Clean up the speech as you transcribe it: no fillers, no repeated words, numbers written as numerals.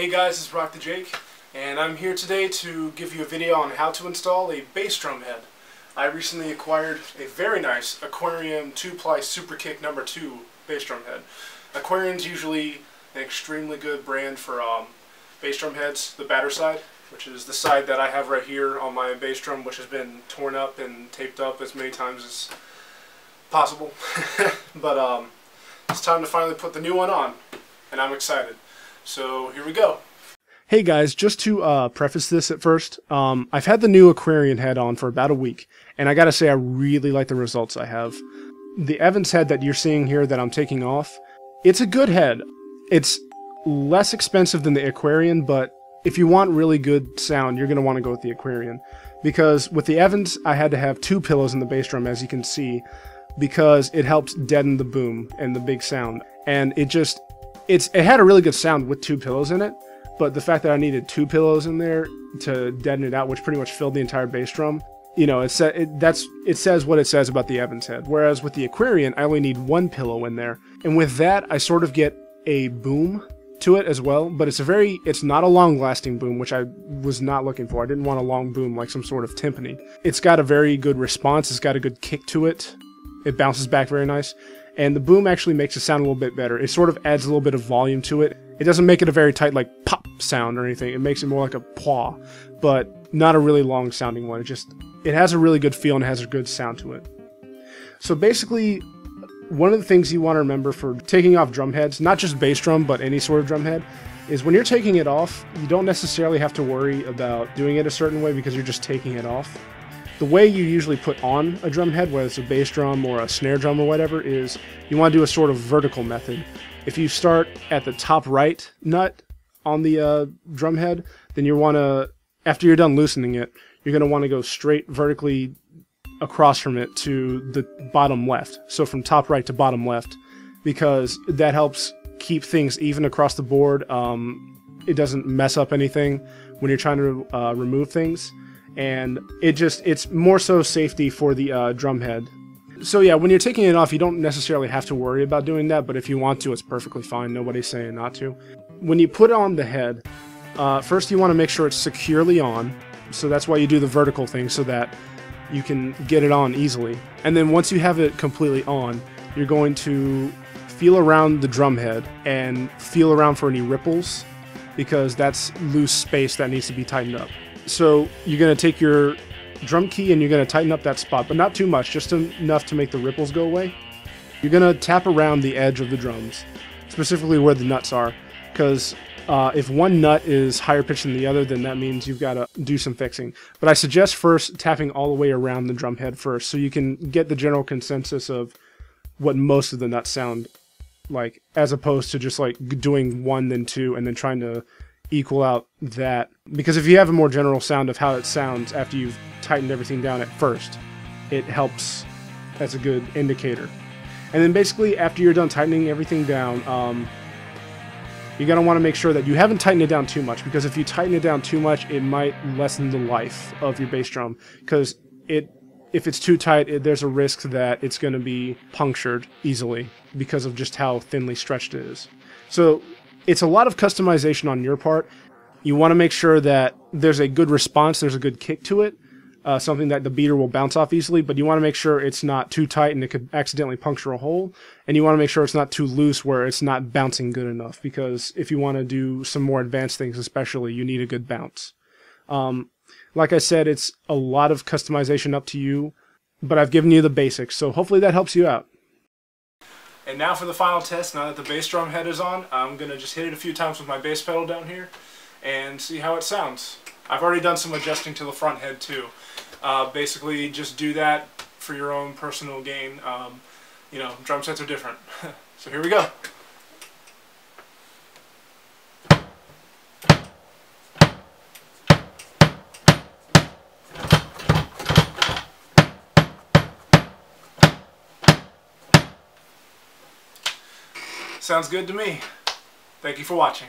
Hey guys, it's Rock the Jake, and I'm here today to give you a video on how to install a bass drum head. I recently acquired a very nice Aquarium 2-ply Super Kick No. 2 bass drum head. Aquarium's usually an extremely good brand for bass drum heads, the batter side, which is the side that I have right here on my bass drum, which has been torn up and taped up as many times as possible. But it's time to finally put the new one on, and I'm excited. So here we go. Hey guys, just to preface this at first, I've had the new Aquarium head on for about a week, and I gotta say I really like the results I have. The Evans head that you're seeing here that I'm taking off, it's a good head. It's less expensive than the Aquarium, but if you want really good sound, you're gonna want to go with the Aquarium. Because with the Evans, I had to have 2 pillows in the bass drum, as you can see, because it helps deaden the boom and the big sound. And it had a really good sound with 2 pillows in it, but the fact that I needed 2 pillows in there to deaden it out, which pretty much filled the entire bass drum, you know, it says what it says about the Evans head. Whereas with the Aquarium, I only need 1 pillow in there, and with that, I sort of get a boom to it as well. But it's not a long-lasting boom, which I was not looking for. I didn't want a long boom like some sort of timpani. It's got a very good response. It's got a good kick to it. It bounces back very nice. And the boom actually makes it sound a little bit better. It sort of adds a little bit of volume to it. It doesn't make it a very tight, like, pop sound or anything. It makes it more like a pwah, but not a really long sounding one. It has a really good feel and it has a good sound to it. So basically, one of the things you want to remember for taking off drum heads, not just bass drum, but any sort of drum head, is when you're taking it off, you don't necessarily have to worry about doing it a certain way because you're just taking it off. The way you usually put on a drum head, whether it's a bass drum or a snare drum or whatever, is you want to do a sort of vertical method. If you start at the top right nut on the drum head, then you want to, after you're done loosening it, you're going to want to go straight vertically across from it to the bottom left. So from top right to bottom left, because that helps keep things even across the board. It doesn't mess up anything when you're trying to remove things. And it's more so safety for the drum head. So yeah, when you're taking it off, you don't necessarily have to worry about doing that, but if you want to, it's perfectly fine. Nobody's saying not to. When you put on the head, first you want to make sure it's securely on. So that's why you do the vertical thing, so that you can get it on easily. And then once you have it completely on, you're going to feel around the drum head and feel around for any ripples, because that's loose space that needs to be tightened up. So you're going to take your drum key and you're going to tighten up that spot, but not too much, just enough to make the ripples go away. You're going to tap around the edge of the drums, specifically where the nuts are, because if one nut is higher pitched than the other, then that means you've got to do some fixing. But I suggest first tapping all the way around the drum head first, so you can get the general consensus of what most of the nuts sound like, as opposed to just like doing 1 then 2 and then trying to equal out that. Because if you have a more general sound of how it sounds after you've tightened everything down at first, it helps as a good indicator. And then basically after you're done tightening everything down, you're going to want to make sure that you haven't tightened it down too much, because if you tighten it down too much, it might lessen the life of your bass drum, because if it's too tight, there's a risk that it's going to be punctured easily because of just how thinly stretched it is. So it's a lot of customization on your part. You want to make sure that there's a good response, there's a good kick to it, something that the beater will bounce off easily, but you want to make sure it's not too tight and it could accidentally puncture a hole, and you want to make sure it's not too loose where it's not bouncing good enough, because if you want to do some more advanced things especially, you need a good bounce. Like I said, it's a lot of customization up to you, but I've given you the basics, so hopefully that helps you out. And now for the final test. Now that the bass drum head is on, I'm going to just hit it a few times with my bass pedal down here and see how it sounds. I've already done some adjusting to the front head too. Basically just do that for your own personal gain. You know, drum sets are different. So here we go. Sounds good to me. Thank you for watching.